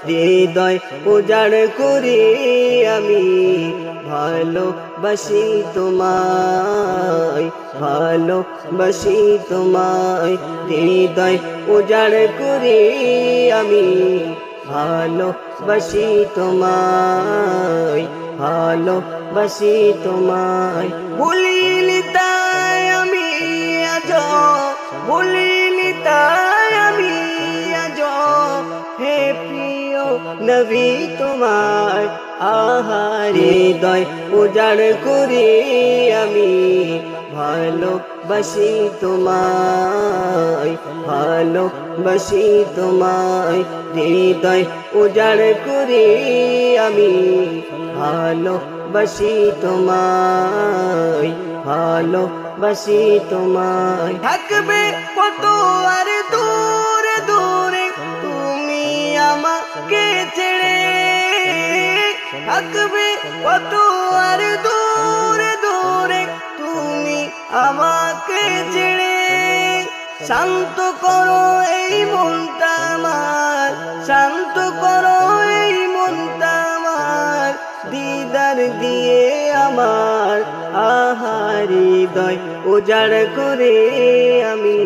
হৃদয় উজাড় করি আমি ভালোবাসি তোমায়, ভালোবাসি তোমায়। হৃদয় উজাড় করি আমি ভালোবাসি তোমায়, ভালোবাসি তোমায়। ভুলিনি তাই আমি আজ, ভুলিনি তাই আমি আজ হে প্রিয় নবী তোমার। হৃদয় উজাড় করি আমি ভালোবাসি তোমায়, ভালোবাসি তোমায়। হৃদয় উজাড় করি আমি ভালোবাসি তোমায়, ভালোবাসি তোমায়। থাকবে কত আর দূরে দূরে তুমি আমাকে ছেড়ে, থাকবে কত আর দূরে দূরে তুমি আমাকে ছেড়ে। শান্ত করো এই মনটা আমার, শান্ত করো এই মনটা আমার, দিদার দিয়ে আমার। হৃদয় উজাড় করে আমি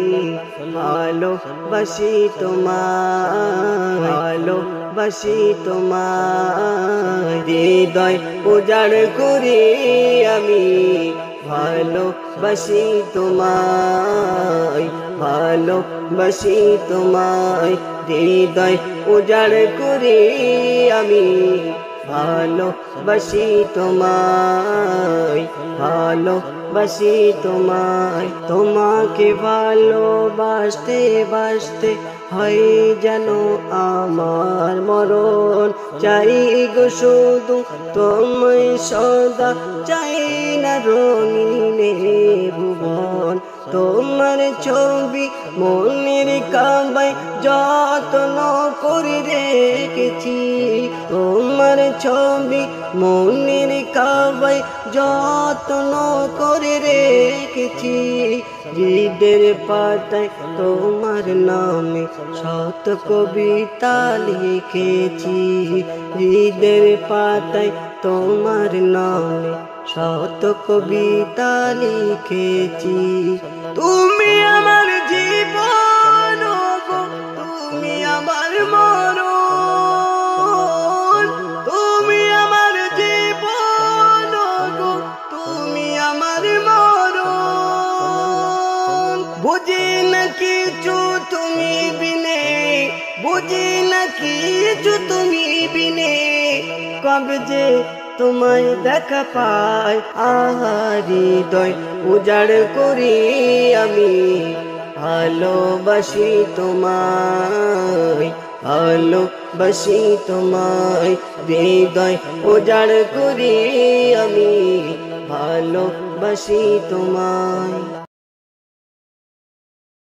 ভালোবাসি তোমায়, ভালোবাসি তোমায়। হৃদয় উজাড় করে আমি ভালোবাসি তোমায়, ভালোবাসি তোমায়। হৃদয় উজাড় করে আমি ভালোবাসি তোমায়, ভালোবাসি তোমায়। তোমাকে ভালোবাসতে বাসতে হয় যেন আমার মরণ। চাই গো শুধু তোমায় সদা, চাই না রঙিনে ভুবন। তোমার ছবি মনের কাবায় যত্ন করে রেখেছি, তোমার ছবি মনের কাবায় যত্ন করে রেখেছি। হৃদের পাতায় তোমার নামে শত কবিতা লিখেছি, হৃদের পাতায় তোমার নামে শত কবিতা লিখেছি। তুমি আমার জীবন গো, তুমি আমার মরণ, তুমি আমার জীবন গো, তুমি আমার মরণ। বুঝি না কিছু তুমি বিনে, বুঝি না কিছু তুমি বিনে, কবে যে তোমায় দেখা পাই। হৃদয় উজাড় করি আমি ভালোবাসি তোমায়, ভালোবাসি তোমায়। হৃদয় উজাড় করি আমি ভালোবাসি তোমায়।